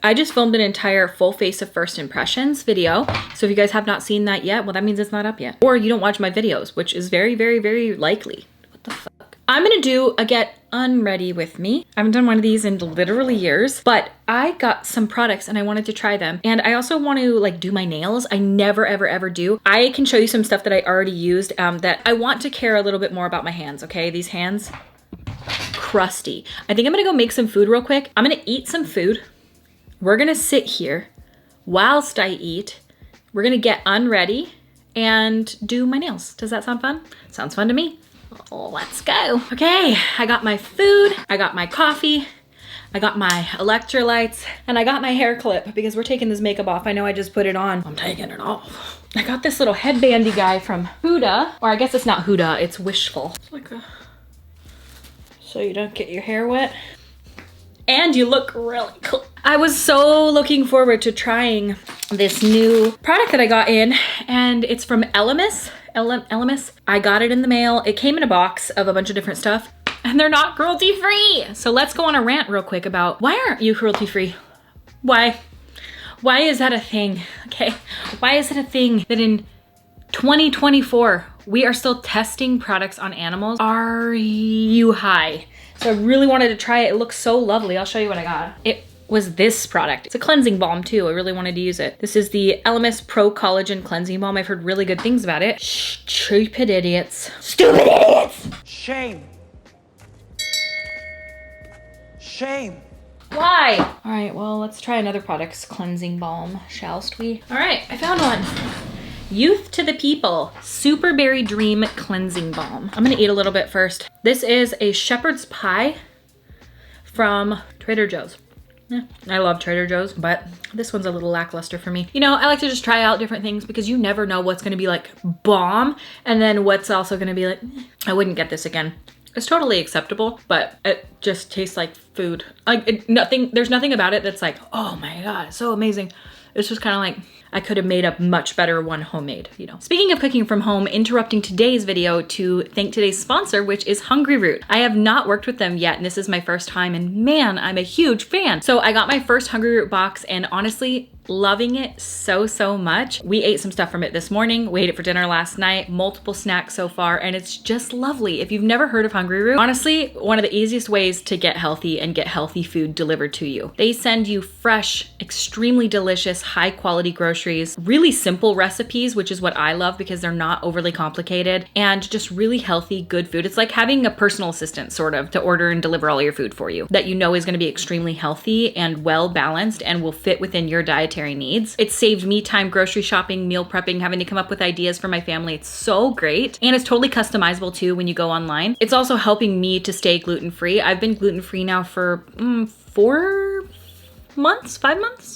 I just filmed an entire full face of first impressions video. So if you guys have not seen that yet, well, that means it's not up yet. Or you don't watch my videos, which is very, very, very likely. What the fuck? I'm gonna do a get unready with me. I haven't done one of these in literally years, but I got some products and I wanted to try them. And I also want to like do my nails. I never, ever, ever do. I can show you some stuff that I already used that I want to care a little bit more about my hands, okay? These hands, crusty. I think I'm gonna go make some food real quick. I'm gonna eat some food. We're gonna sit here whilst I eat. We're gonna get unready and do my nails. Does that sound fun? Sounds fun to me. Oh, let's go. Okay, I got my food, I got my coffee, I got my electrolytes, and I got my hair clip because we're taking this makeup off. I know I just put it on. I'm taking it off. I got this little headbandy guy from Huda, or I guess it's not Huda, it's Wishful. It's like a, so you don't get your hair wet. And you look really cool. I was so looking forward to trying this new product that I got in, and it's from Elemis. I got it in the mail. It came in a box of a bunch of different stuff, and they're not cruelty free. So let's go on a rant real quick about why aren't you cruelty free? Why? Why is that a thing? Okay, why is it a thing that in 2024 we are still testing products on animals? Are you high? So I really wanted to try it. It looks so lovely. I'll show you what I got. It was this product. It's a cleansing balm too. I really wanted to use it. This is the Elemis Pro Collagen Cleansing Balm. I've heard really good things about it. Stupid idiots. Stupid idiots! Shame. Shame. Why? All right, well, let's try another product's cleansing balm, shall we? All right, I found one. Youth to the People Superberry Dream Cleansing Balm. I'm gonna eat a little bit first. This is a shepherd's pie from Trader Joe's. Yeah, I love Trader Joe's, but this one's a little lackluster for me. You know, I like to just try out different things because you never know what's gonna be like bomb and then what's also gonna be like, I wouldn't get this again. It's totally acceptable, but it just tastes like food. Like there's nothing about it that's like, oh my God, it's so amazing. It's just kind of like, I could have made a much better one homemade, you know. Speaking of cooking from home, interrupting today's video to thank today's sponsor, which is Hungry Root. I have not worked with them yet, and this is my first time, and man, I'm a huge fan. So I got my first Hungry Root box, and honestly, loving it so much. We ate some stuff from it this morning. We ate it for dinner last night, multiple snacks so far, and it's just lovely. If you've never heard of Hungry Root, honestly, one of the easiest ways to get healthy and get healthy food delivered to you. They send you fresh, extremely delicious, high quality groceries, really simple recipes, which is what I love because they're not overly complicated, and just really healthy, good food. It's like having a personal assistant sort of to order and deliver all your food for you that you know is gonna be extremely healthy and well balanced and will fit within your dietary needs. It saved me time grocery shopping, meal prepping, having to come up with ideas for my family. It's so great. And it's totally customizable too when you go online. It's also helping me to stay gluten-free. I've been gluten-free now for 5 months.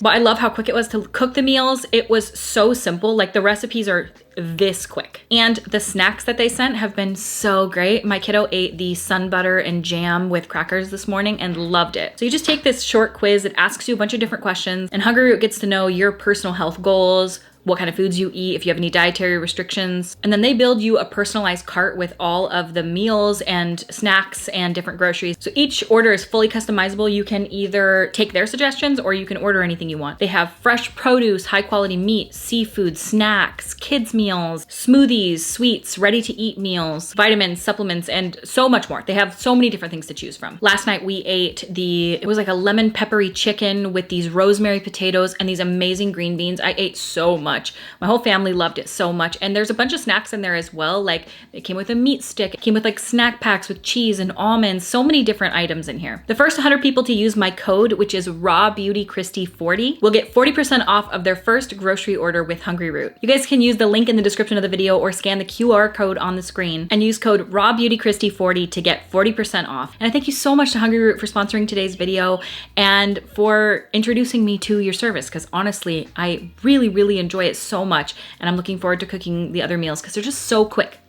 But I love how quick it was to cook the meals. It was so simple. Like the recipes are this quick. And the snacks that they sent have been so great. My kiddo ate the sun butter and jam with crackers this morning and loved it. So you just take this short quiz. It asks you a bunch of different questions, and Hungry Root gets to know your personal health goals, what kind of foods you eat, if you have any dietary restrictions. And then they build you a personalized cart with all of the meals and snacks and different groceries. So each order is fully customizable. You can either take their suggestions or you can order anything you want. They have fresh produce, high quality meat, seafood, snacks, kids meals, smoothies, sweets, ready to eat meals, vitamins, supplements, and so much more. They have so many different things to choose from. Last night we ate it was like a lemon peppery chicken with these rosemary potatoes and these amazing green beans. I ate so much. My whole family loved it so much. And there's a bunch of snacks in there as well. Like it came with a meat stick. It came with like snack packs with cheese and almonds. So many different items in here. The first 100 people to use my code, which is RawBeautyKristi40, will get 40% off of their first grocery order with Hungry Root. You guys can use the link in the description of the video or scan the QR code on the screen and use code RawBeautyKristi40 to get 40% off. And I thank you so much to Hungry Root for sponsoring today's video and for introducing me to your service, because honestly, I really enjoy it so much, and I'm looking forward to cooking the other meals because they're just so quick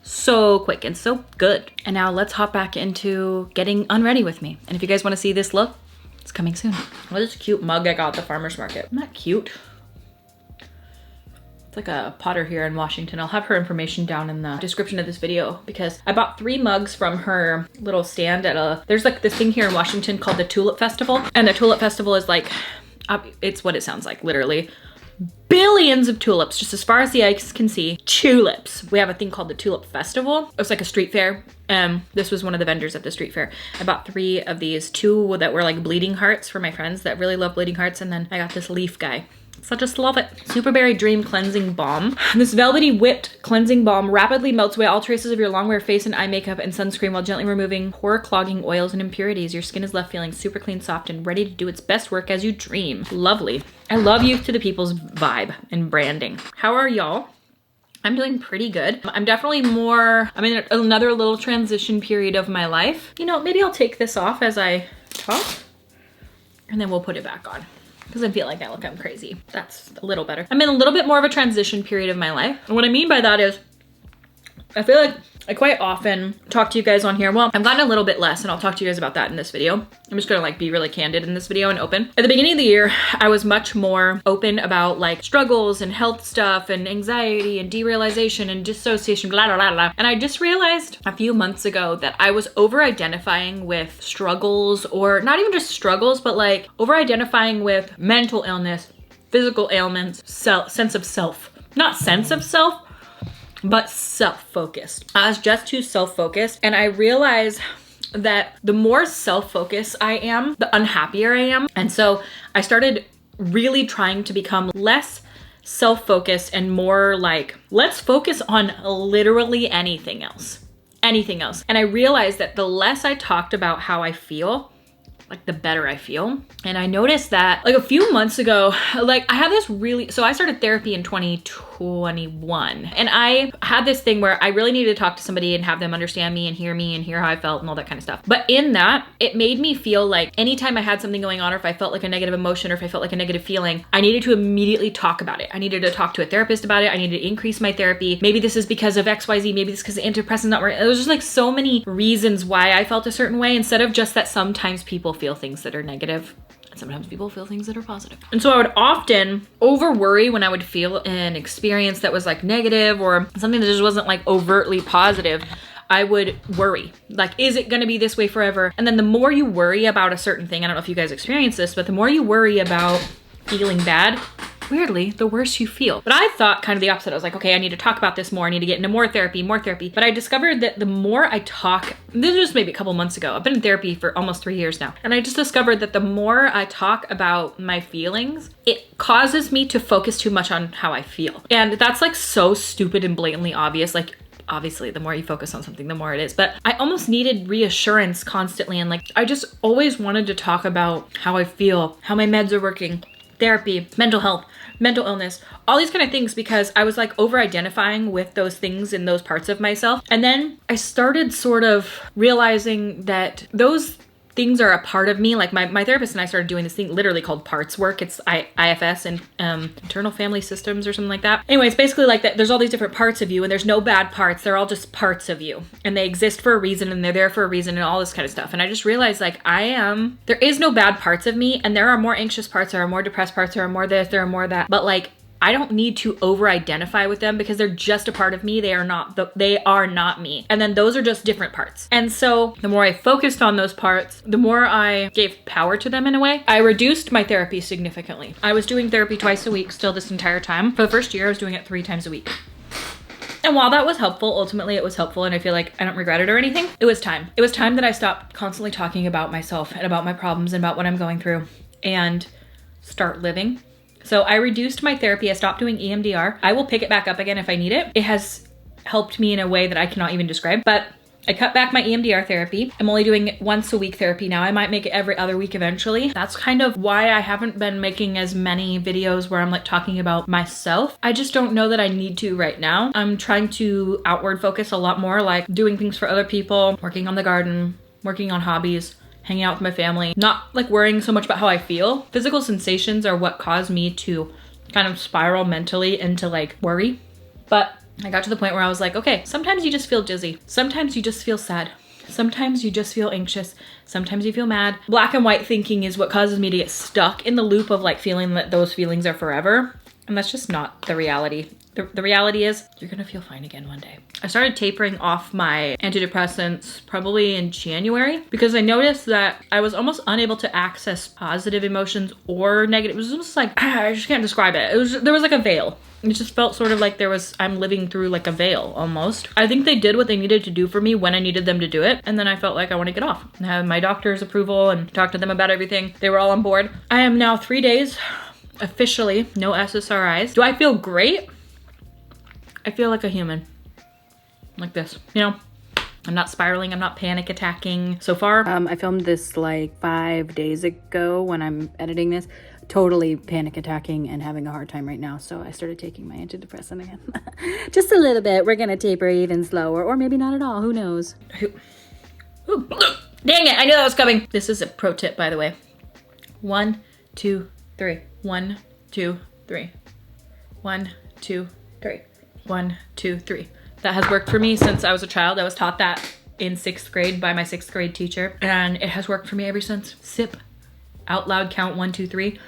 and so good. And now let's hop back into getting unready with me. And if you guys want to see this look, it's coming soon. What is this cute mug I got at the farmer's market? Isn't that cute? It's like a potter here in Washington. I'll have her information down in the description of this video because I bought 3 mugs from her little stand at there's like this thing here in Washington called the Tulip Festival. And the Tulip Festival is like It's what it sounds like, literally. Billions of tulips, just as far as the eyes can see. Tulips. We have a thing called the Tulip Festival. It's like a street fair. This was one of the vendors at the street fair. I bought 3 of these, 2 that were like bleeding hearts for my friends that really love bleeding hearts, and then I got this leaf guy. So I just love it. Superberry Dream Cleansing Balm. This velvety whipped cleansing balm rapidly melts away all traces of your long wear face and eye makeup and sunscreen while gently removing pore clogging oils and impurities. Your skin is left feeling super clean, soft, and ready to do its best work as you dream. Lovely. I love Youth to the People's vibe and branding. How are y'all? I'm doing pretty good. I'm in another little transition period of my life. You know, maybe I'll take this off as I talk and then we'll put it back on, because I feel like I look I'm crazy. That's a little better. I'm in a little bit more of a transition period of my life. And what I mean by that is, I feel like I quite often talk to you guys on here. Well, I've gotten a little bit less, and I'll talk to you guys about that in this video. I'm just gonna like be really candid in this video and open. At the beginning of the year, I was much more open about like struggles and health stuff and anxiety and derealization and dissociation, blah, blah, blah, blah. And I just realized a few months ago that I was over-identifying with struggles, or not even just struggles, but like over-identifying with mental illness, physical ailments, sense of self. Not sense of self, but self-focused. I was just too self-focused, and I realized that the more self-focused I am, the unhappier I am. And so I started really trying to become less self-focused and more like, let's focus on literally anything else. Anything else. And I realized that the less I talked about how I feel, like the better I feel. And I noticed that like a few months ago, like I had this so I started therapy in 2021, and I had this thing where I really needed to talk to somebody and have them understand me and hear how I felt and all that kind of stuff. But in that, it made me feel like anytime I had something going on, or if I felt like a negative emotion, or if I felt like a negative feeling, I needed to immediately talk about it. I needed to talk to a therapist about it. I needed to increase my therapy. Maybe this is because of XYZ. Maybe this is because the antidepressant's not working. There was just like so many reasons why I felt a certain way, instead of just that sometimes people feel things that are negative. And sometimes people feel things that are positive. And so I would often over worry when I would feel an experience that was like negative, or something that just wasn't like overtly positive. I would worry, like, is it gonna be this way forever? And then the more you worry about a certain thing, I don't know if you guys experience this, but the more you worry about feeling bad, weirdly, the worse you feel. But I thought kind of the opposite. I was like, okay, I need to talk about this more. I need to get into more therapy. But I discovered that the more I talk, this was maybe a couple months ago. I've been in therapy for almost 3 years now. And I just discovered that the more I talk about my feelings, it causes me to focus too much on how I feel. And that's like so stupid and blatantly obvious. Like, obviously, the more you focus on something, the more it is. But I almost needed reassurance constantly. And like, I just always wanted to talk about how I feel, how my meds are working, therapy, mental health, mental illness, all these kind of things, because I was like over-identifying with those things in those parts of myself. And then I started sort of realizing that those things are a part of me. Like my therapist and I started doing this thing literally called parts work. It's IFS and internal family systems or something like that. Anyway, it's basically like that. There's all these different parts of you, and there's no bad parts. They're all just parts of you, and they exist for a reason, and they're there for a reason, and all this kind of stuff. And I just realized like there is no bad parts of me, and there are more anxious parts, there are more depressed parts, there are more this, there are more that. But like, I don't need to over-identify with them, because they're just a part of me. They are not me. And then those are just different parts. And so the more I focused on those parts, the more I gave power to them in a way. I reduced my therapy significantly. I was doing therapy twice a week still this entire time. For the first year, I was doing it 3 times a week. And while that was helpful, ultimately it was helpful, and I feel like I don't regret it or anything, it was time. It was time that I stopped constantly talking about myself and about my problems and about what I'm going through, and start living. So I reduced my therapy. I stopped doing EMDR. I will pick it back up again if I need it. It has helped me in a way that I cannot even describe, but I cut back my EMDR therapy. I'm only doing once a week therapy now. I might make it every other week eventually. That's kind of why I haven't been making as many videos where I'm like talking about myself. I just don't know that I need to right now. I'm trying to outward focus a lot more, like doing things for other people, working on the garden, working on hobbies, hanging out with my family, not like worrying so much about how I feel. Physical sensations are what caused me to kind of spiral mentally into like worry. But I got to the point where I was like, okay, sometimes you just feel dizzy. Sometimes you just feel sad. Sometimes you just feel anxious. Sometimes you feel mad. Black and white thinking is what causes me to get stuck in the loop of like feeling that those feelings are forever. And that's just not the reality. the reality is you're gonna feel fine again one day. I started tapering off my antidepressants probably in January because I noticed that I was almost unable to access positive emotions or negative. It was almost like, I just can't describe it. There was like a veil. It just felt sort of like I'm living through like a veil almost. I think they did what they needed to do for me when I needed them to do it. And then I felt like I want to get off. I had my doctor's approval and talked to them about everything. They were all on board. I am now 3 days, officially, no SSRIs. Do I feel great? I feel like a human. Like this, you know? I'm not spiraling, I'm not panic attacking so far. I filmed this like 5 days ago when I'm editing this. Totally panic attacking and having a hard time right now. So I started taking my antidepressant again. Just a little bit. We're gonna taper even slower, or maybe not at all, who knows? Ooh. Dang it, I knew that was coming. This is a pro tip, by the way. 1, 2, 3. 1, 2, 3. 1, 2, 3. 1, 2, 3. That has worked for me since I was a child. I was taught that in 6th grade by my 6th grade teacher, and it has worked for me ever since. Sip, out loud count 1, 2, 3.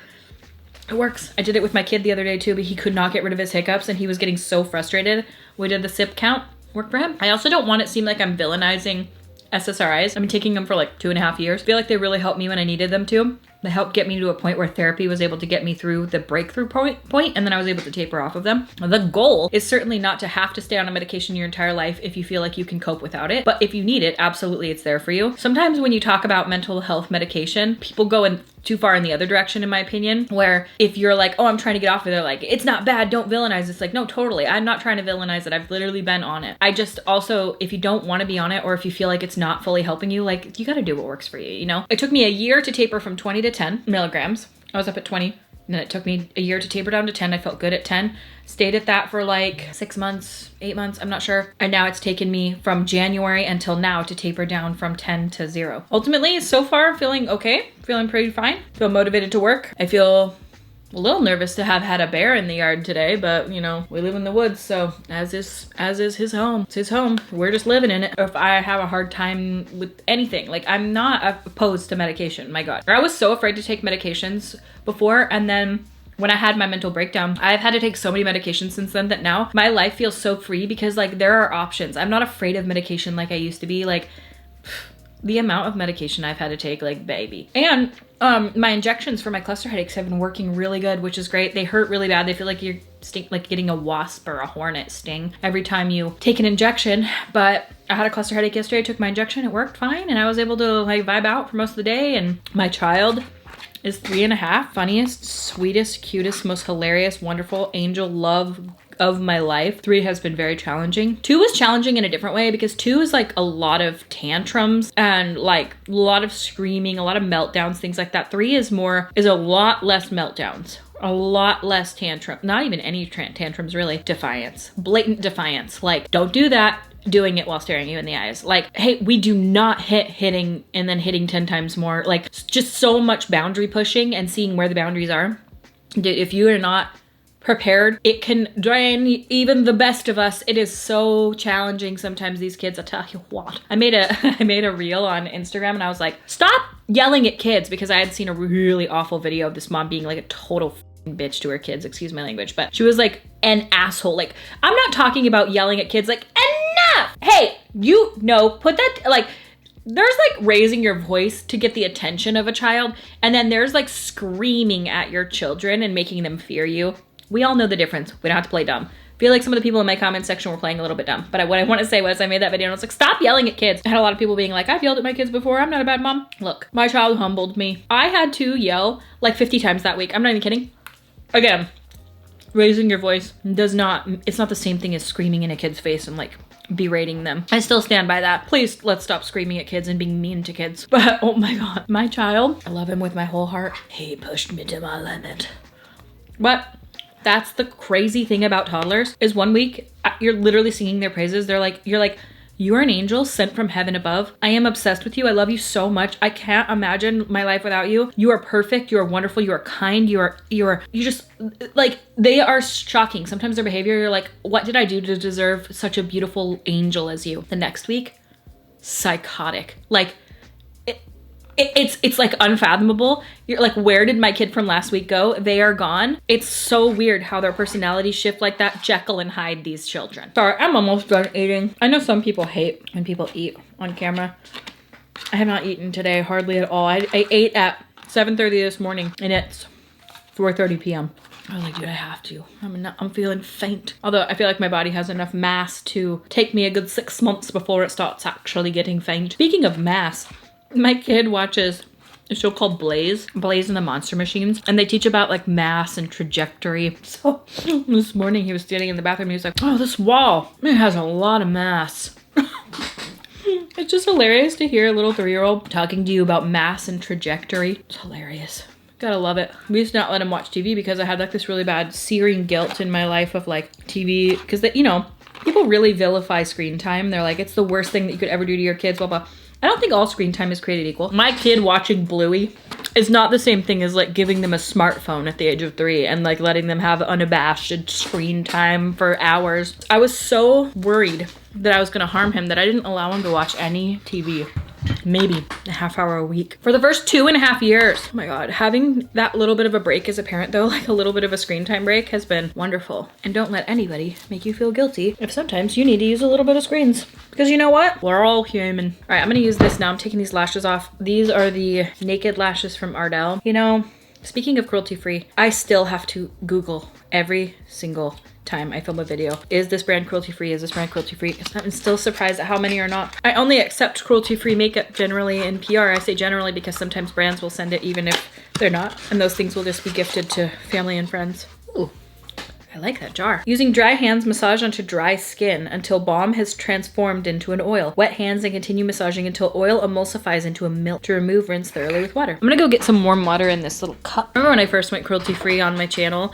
It works. I did it with my kid the other day too, but he could not get rid of his hiccups and he was getting so frustrated. We did the sip count, worked for him. I also don't want it to seem like I'm villainizing SSRIs. I've been taking them for like 2.5 years. I feel like they really helped me when I needed them to. They helped get me to a point where therapy was able to get me through the breakthrough point, and then I was able to taper off of them. The goal is certainly not to have to stay on a medication your entire life if you feel like you can cope without it. But if you need it, absolutely it's there for you. Sometimes when you talk about mental health medication, people go in too far in the other direction, in my opinion, where if you're like, oh, I'm trying to get off of it, they're like, it's not bad, don't villainize. It's like, no, totally. I'm not trying to villainize it. I've literally been on it. I just also, if you don't want to be on it, or if you feel like it's not fully helping you, like, you got to do what works for you, you know? It took me a year to taper from 20 to 10 milligrams. I was up at 20, and then it took me a year to taper down to 10. I felt good at 10. Stayed at that for like 6 months, 8 months, I'm not sure. And now it's taken me from January until now to taper down from 10 to 0. Ultimately, so far, feeling okay, feeling pretty fine. Feel motivated to work. I feel a little nervous to have had a bear in the yard today, but you know, we live in the woods, so as is his home. It's his home. We're just living in it. If I have a hard time with anything, like I'm not opposed to medication, my God. I was so afraid to take medications before, and then when I had my mental breakdown, I've had to take so many medications since then that now my life feels so free because like there are options. I'm not afraid of medication like I used to be. Like the amount of medication I've had to take, like baby. And my injections for my cluster headaches have been working really good, which is great. They hurt really bad. They feel like you're like getting a wasp or a hornet sting every time you take an injection. But I had a cluster headache yesterday. I took my injection. It worked fine. And I was able to like vibe out for most of the day. And my child is 3.5. Funniest, sweetest, cutest, most hilarious, wonderful angel love of my life. 3 has been very challenging. 2 was challenging in a different way because 2 is like a lot of tantrums and like a lot of screaming, a lot of meltdowns, things like that. 3 is a lot less meltdowns, a lot less tantrum, not even any tantrums really. Defiance, blatant defiance. Like, don't do that. Doing it while staring you in the eyes. Like, hey, we do not hitting and then hitting 10 times more. Like, just so much boundary pushing and seeing where the boundaries are. If you are not prepared, it can drain even the best of us. It is so challenging sometimes, these kids, I'll tell you what. I made a reel on Instagram and I was like, stop yelling at kids, because I had seen a really awful video of this mom being like a total bitch to her kids, excuse my language, but she was like an asshole. Like, I'm not talking about yelling at kids like, enough! Hey, you know, put that, like, there's like raising your voice to get the attention of a child, and then there's like screaming at your children and making them fear you. We all know the difference. We don't have to play dumb. I feel like some of the people in my comment section were playing a little bit dumb, but what I want to say was I made that video and I was like, stop yelling at kids. I had a lot of people being like, I've yelled at my kids before. I'm not a bad mom. Look, my child humbled me. I had to yell like 50 times that week. I'm not even kidding. Again, raising your voice it's not the same thing as screaming in a kid's face and like berating them. I still stand by that. Please, let's stop screaming at kids and being mean to kids. But oh my God, my child, I love him with my whole heart. He pushed me to my limit. But that's the crazy thing about toddlers is 1 week, you're literally singing their praises. You're like, you're an angel sent from heaven above. I am obsessed with you. I love you so much. I can't imagine my life without you. You are perfect. You are wonderful. You are kind. You just like, they are shocking. Sometimes their behavior, you're like, what did I do to deserve such a beautiful angel as you? The next week, psychotic. Like, It's like unfathomable. You're like, where did my kid from last week go? They are gone. It's so weird how their personalities shift like that. Jekyll and Hyde these children. Sorry, I'm almost done eating. I know some people hate when people eat on camera. I have not eaten today, hardly at all. I ate at 7:30 this morning and it's 4:30 p.m. I was like, dude, I have to. I'm feeling faint. Although I feel like my body has enough mass to take me a good 6 months before it starts actually getting faint. Speaking of mass, my kid watches a show called Blaze and the Monster Machines, and they teach about like mass and trajectory. So this morning he was standing in the bathroom and he was like, oh, this wall, it has a lot of mass. It's just hilarious to hear a little 3-year-old talking to you about mass and trajectory. It's hilarious. Gotta love it. We used to not let him watch TV because I had like this really bad searing guilt in my life of like TV, because you know, people really vilify screen time. They're like, it's the worst thing that you could ever do to your kids, blah, blah. I don't think all screen time is created equal. My kid watching Bluey is not the same thing as like giving them a smartphone at the age of 3 and like letting them have unabashed screen time for hours. I was so worried that I was gonna harm him that I didn't allow him to watch any TV. Maybe a half hour a week for the first 2.5 years. Oh my God, having that little bit of a break as a parent though, like a little bit of a screen time break, has been wonderful. And don't let anybody make you feel guilty if sometimes you need to use a little bit of screens, because you know what? We're all human. All right, I'm gonna use this now. I'm taking these lashes off. These are the naked lashes from Ardell. You know, speaking of cruelty free, I still have to Google every single time I film a video. Is this brand cruelty free? Is this brand cruelty free? I'm still surprised at how many are not. I only accept cruelty free makeup generally in PR. I say generally because sometimes brands will send it even if they're not, and those things will just be gifted to family and friends. Ooh, I like that jar. Using dry hands, massage onto dry skin until balm has transformed into an oil. Wet hands and continue massaging until oil emulsifies into a milk. To remove, rinse thoroughly with water. I'm gonna go get some warm water in this little cup. Remember when I first went cruelty free on my channel?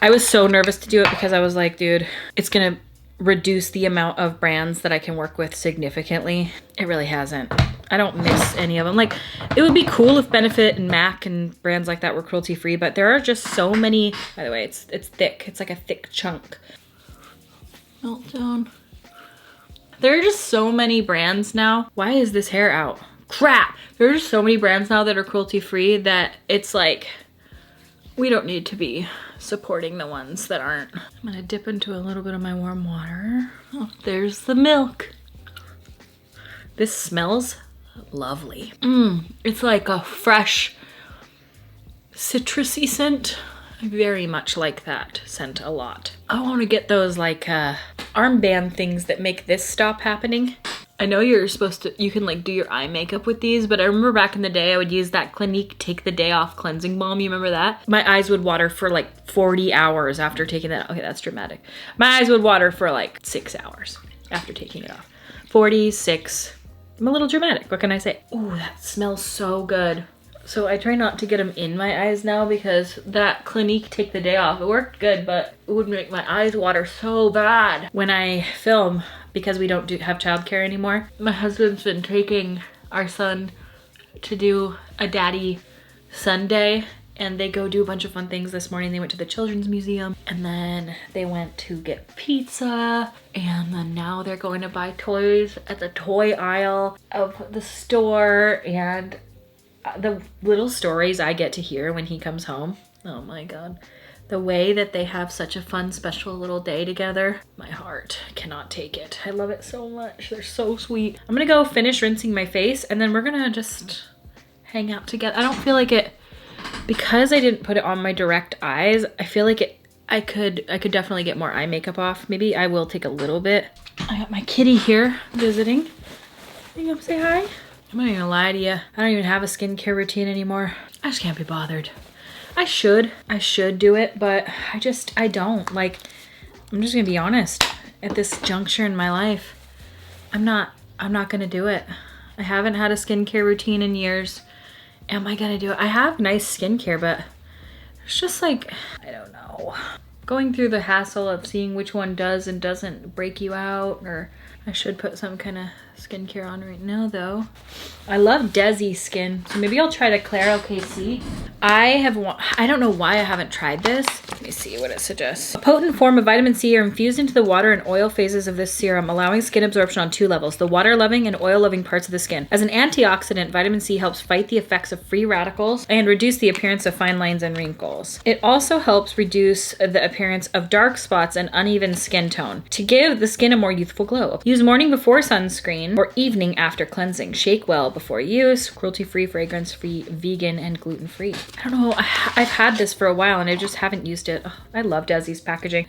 I was so nervous to do it because I was like, dude, it's gonna reduce the amount of brands that I can work with significantly. It really hasn't. I don't miss any of them. Like, it would be cool if Benefit and MAC and brands like that were cruelty free, but there are just so many. By the way, it's thick. It's like a thick chunk. Meltdown. There are just so many brands now. Why is this hair out? Crap. There are just so many brands now that are cruelty free that it's like, we don't need to be supporting the ones that aren't. I'm gonna dip into a little bit of my warm water. Oh, there's the milk. This smells lovely. It's like a fresh citrusy scent. I very much like that scent a lot. I want to get those like armband things that make this stop happening. I know you're supposed to, you can like do your eye makeup with these, but I remember back in the day I would use that Clinique Take the Day Off cleansing balm. You remember that? My eyes would water for like 40 hours after taking that. Okay, that's dramatic. My eyes would water for like 6 hours after taking it off. 46. I'm a little dramatic. What can I say? Oh, that smells so good. So I try not to get them in my eyes now because that Clinique Take the Day Off, it worked good, but it would make my eyes water so bad when I film because we don't have childcare anymore. My husband's been taking our son to do a daddy Sunday, and they go do a bunch of fun things. This morning they went to the Children's Museum, and then they went to get pizza, and then now they're going to buy toys at the toy aisle of the store. And the little stories I get to hear when he comes home, oh my God. The way that they have such a fun, special little day together, my heart cannot take it. I love it so much. They're so sweet. I'm gonna go finish rinsing my face, and then we're gonna just hang out together. I don't feel like it, because I didn't put it on my direct eyes, I feel like I could definitely get more eye makeup off. Maybe I will take a little bit. I got my kitty here visiting. You gonna say hi? I'm not even gonna lie to you. I don't even have a skincare routine anymore. I just can't be bothered. I should do it, but I don't. Like, I'm just gonna be honest. At this juncture in my life, I'm not gonna do it. I haven't had a skincare routine in years. Am I gonna do it? I have nice skincare, but it's just like, I don't know. Going through the hassle of seeing which one does and doesn't break you out, or I should put some kind of skincare on right now though. I love Dezi skin, so maybe I'll try the Claro KC. I don't know why I haven't tried this. Let me see what it suggests. A potent form of vitamin C are infused into the water and oil phases of this serum, allowing skin absorption on 2 levels, the water-loving and oil-loving parts of the skin. As an antioxidant, vitamin C helps fight the effects of free radicals and reduce the appearance of fine lines and wrinkles. It also helps reduce the appearance of dark spots and uneven skin tone to give the skin a more youthful glow. Use morning before sunscreen or evening after cleansing. Shake well before use. Cruelty-free, fragrance-free, vegan, and gluten-free. I don't know. I've had this for a while and I just haven't used it. Oh, I love Dezi's packaging.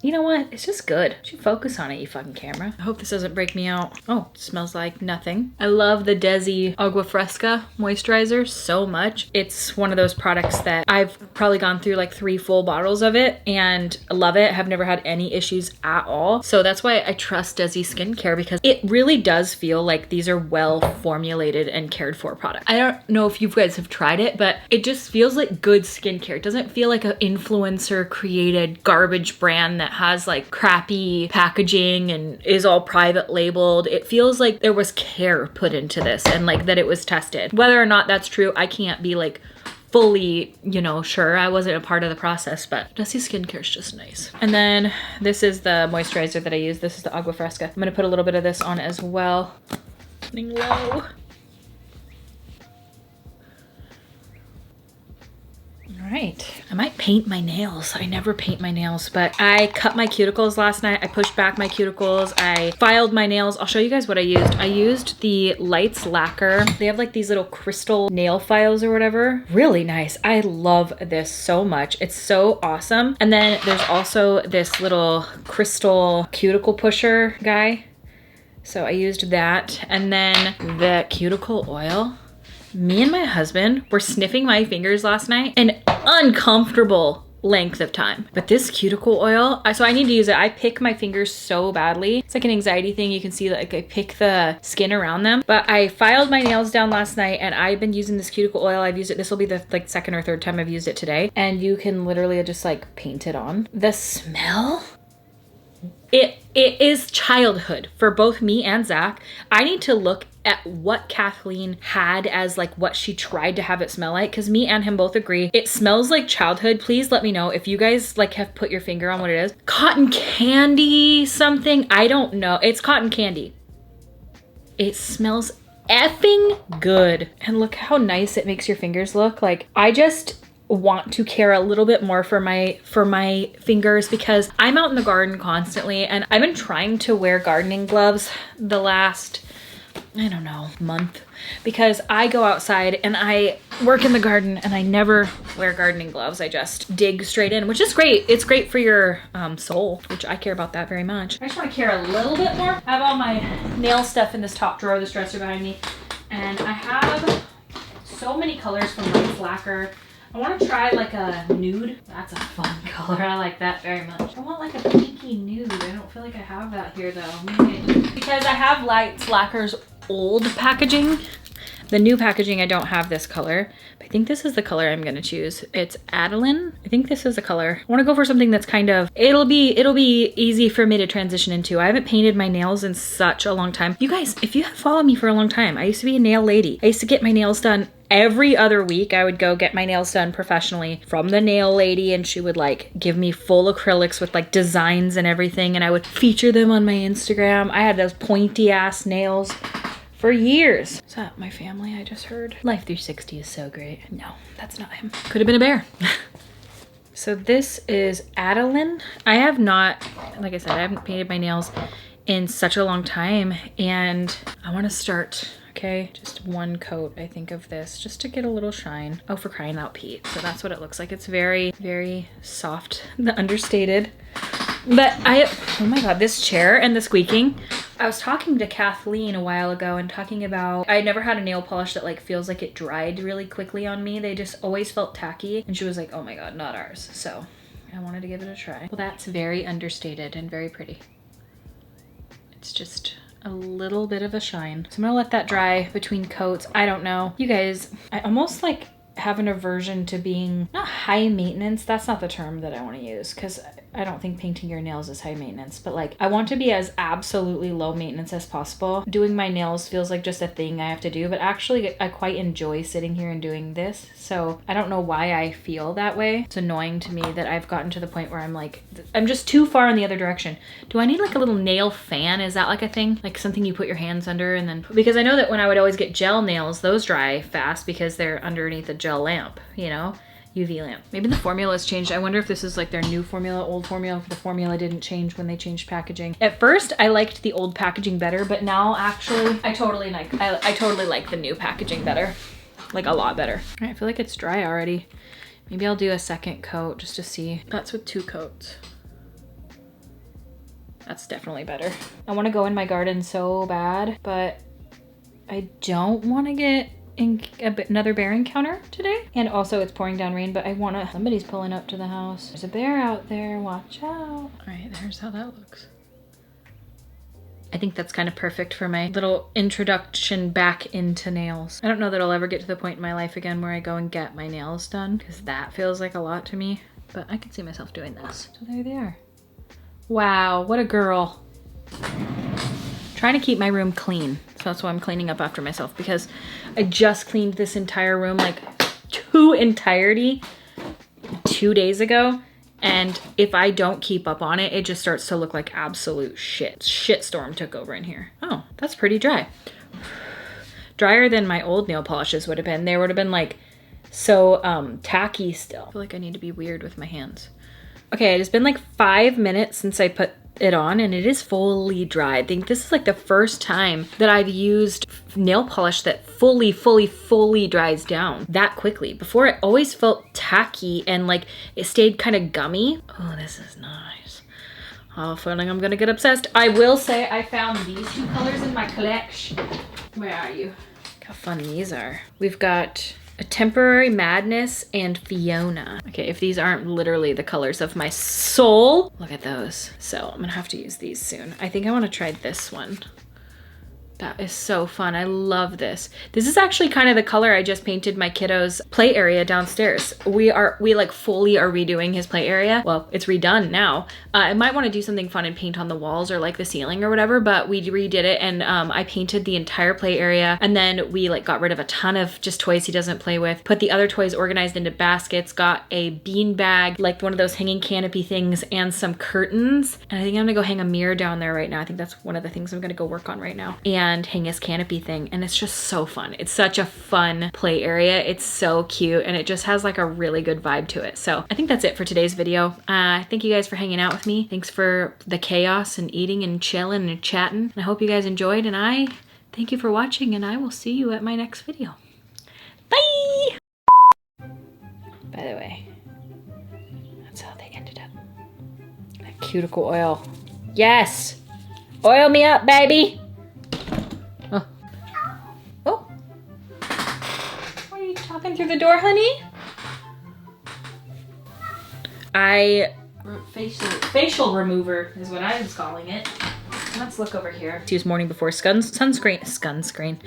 You know what? It's just good. You should focus on it, you fucking camera. I hope this doesn't break me out. Oh, it smells like nothing. I love the Dezi Agua Fresca moisturizer so much. It's one of those products that I've probably gone through like 3 full bottles of it and love it. Have never had any issues at all. So that's why I trust Dezi skincare, because it really does feel like these are well formulated and cared for products. I don't know if you guys have tried it, but it just feels like good skincare. It doesn't feel like an influencer created garbage brand that has like crappy packaging and is all private labeled. It feels like there was care put into this and like that it was tested. Whether or not that's true, I can't be like fully, you know, sure. I wasn't a part of the process, but Dezi skincare is just nice. And then this is the moisturizer that I use. This is the Agua Fresca. I'm gonna put a little bit of this on as well. Running low. All right, I might paint my nails. I never paint my nails, but I cut my cuticles last night. I pushed back my cuticles. I filed my nails. I'll show you guys what I used. I used the Lights Lacquer. They have like these little crystal nail files or whatever. Really nice. I love this so much. It's so awesome. And then there's also this little crystal cuticle pusher guy. So I used that. And then the cuticle oil. Me and my husband were sniffing my fingers last night an uncomfortable length of time. But this cuticle oil, so I need to use it. I pick my fingers so badly. It's like an anxiety thing. You can see like I pick the skin around them. But I filed my nails down last night and I've been using this cuticle oil. I've used it. This will be the like 2nd or 3rd time I've used it today. And you can literally just like paint it on. The smell, it is childhood for both me and Zach. I need to look at what Kathleen had as like what she tried to have it smell like, because me and him both agree it smells like childhood. Please let me know if you guys like have put your finger on what it is. Cotton candy something, I don't know. It's cotton candy. It smells effing good. And look how nice it makes your fingers look. Like I just want to care a little bit more for my fingers, because I'm out in the garden constantly and I've been trying to wear gardening gloves the last, I don't know, month, because I go outside and I work in the garden and I never wear gardening gloves. I just dig straight in, which is great. It's great for your soul, which I care about that very much. I just want to care a little bit more. I have all my nail stuff in this top drawer of this dresser behind me, and I have so many colors from Lights Lacquer. I want to try like a nude. That's a fun color. I like that very much. I want like a pinky nude. I don't feel like I have that here though. Maybe because I have Lights Lacquer's old packaging. The new packaging, I don't have this color. But I think this is the color I'm gonna choose. It's Adaline. I think this is the color. I want to go for something that's kind of, it'll be easy for me to transition into. I haven't painted my nails in such a long time. You guys, if you have followed me for a long time, I used to be a nail lady. I used to get my nails done every other week. I would go get my nails done professionally from the nail lady, and she would like give me full acrylics with like designs and everything, and I would feature them on my Instagram. I had those pointy ass nails for years. Is that my family I just heard? Life 360 is so great. No, that's not him. Could have been a bear. So this is Adaline. I have not, like I said, I haven't painted my nails in such a long time, and I want to start, okay, just one coat, I think, of this just to get a little shine. Oh, for crying out Pete. So that's what it looks like. It's very, very soft, the understated. But oh my God, this chair and the squeaking. I was talking to Kathleen a while ago and talking about, I never had a nail polish that like feels like it dried really quickly on me. They just always felt tacky. And she was like, oh my God, not ours. So I wanted to give it a try. Well, that's very understated and very pretty. It's just a little bit of a shine. So I'm gonna let that dry between coats. I don't know. You guys, I almost like have an aversion to being, not high maintenance, that's not the term that I want to use, because I don't think painting your nails is high maintenance, but like I want to be as absolutely low maintenance as possible. Doing my nails feels like just a thing I have to do, but actually I quite enjoy sitting here and doing this. So I don't know why I feel that way. It's annoying to me that I've gotten to the point where I'm like, I'm just too far in the other direction. Do I need like a little nail fan? Is that like a thing? Like something you put your hands under and then, because I know that when I would always get gel nails, those dry fast because they're underneath a gel lamp, you know? UV lamp. Maybe the formula's changed. I wonder if this is like their new formula, old formula, if the formula didn't change when they changed packaging. At first, I liked the old packaging better, but now actually, I totally like the new packaging better. Like a lot better. All right, I feel like it's dry already. Maybe I'll do a second coat just to see. That's with 2 coats. That's definitely better. I want to go in my garden so bad, but I don't want to get another bear encounter today. And also it's pouring down rain, but I want to, somebody's pulling up to the house. There's a bear out there, watch out. All right, there's how that looks. I think that's kind of perfect for my little introduction back into nails. I don't know that I'll ever get to the point in my life again where I go and get my nails done, because that feels like a lot to me, but I can see myself doing this. So there they are. Wow, what a girl. Trying to keep my room clean. So that's why I'm cleaning up after myself, because I just cleaned this entire room like to entirety 2 days ago. And if I don't keep up on it, it just starts to look like absolute shit. Shitstorm took over in here. Oh, that's pretty dry. Drier than my old nail polishes would have been. They would have been like so tacky still. I feel like I need to be weird with my hands. Okay, it has been like 5 minutes since I put it on and it is fully dry. I think this is like the first time that I've used nail polish that fully dries down that quickly. Before it always felt tacky and like it stayed kind of gummy. Oh, this is nice. Oh, feeling I'm gonna get obsessed. I will say I found these 2 colors in my collection. Where are you? Look how fun these are. We've got a Temporary Madness and Fiona. Okay, if these aren't literally the colors of my soul, look at those. So I'm gonna have to use these soon. I think I wanna try this one. That is so fun. I love this. This is actually kind of the color I just painted my kiddo's play area downstairs. We like fully are redoing his play area. Well, it's redone now. I might want to do something fun and paint on the walls or like the ceiling or whatever, but we redid it and I painted the entire play area, and then we like got rid of a ton of just toys he doesn't play with, put the other toys organized into baskets, got a bean bag, like one of those hanging canopy things, and some curtains. And I think I'm gonna go hang a mirror down there right now. I think that's one of the things I'm gonna go work on right now. And hang his canopy thing, and it's just so fun. It's such a fun play area. It's so cute and it just has like a really good vibe to it. So I think that's it for today's video. Thank you guys for hanging out with me. Thanks for the chaos and eating and chilling and chatting. I hope you guys enjoyed, and I thank you for watching, and I will see you at my next video. Bye! By the way, that's how they ended up. That cuticle oil. Yes! Oil me up, baby! Oh. Are you talking through the door, honey? Facial remover is what I was calling it. Let's look over here. Use morning before sunscreen.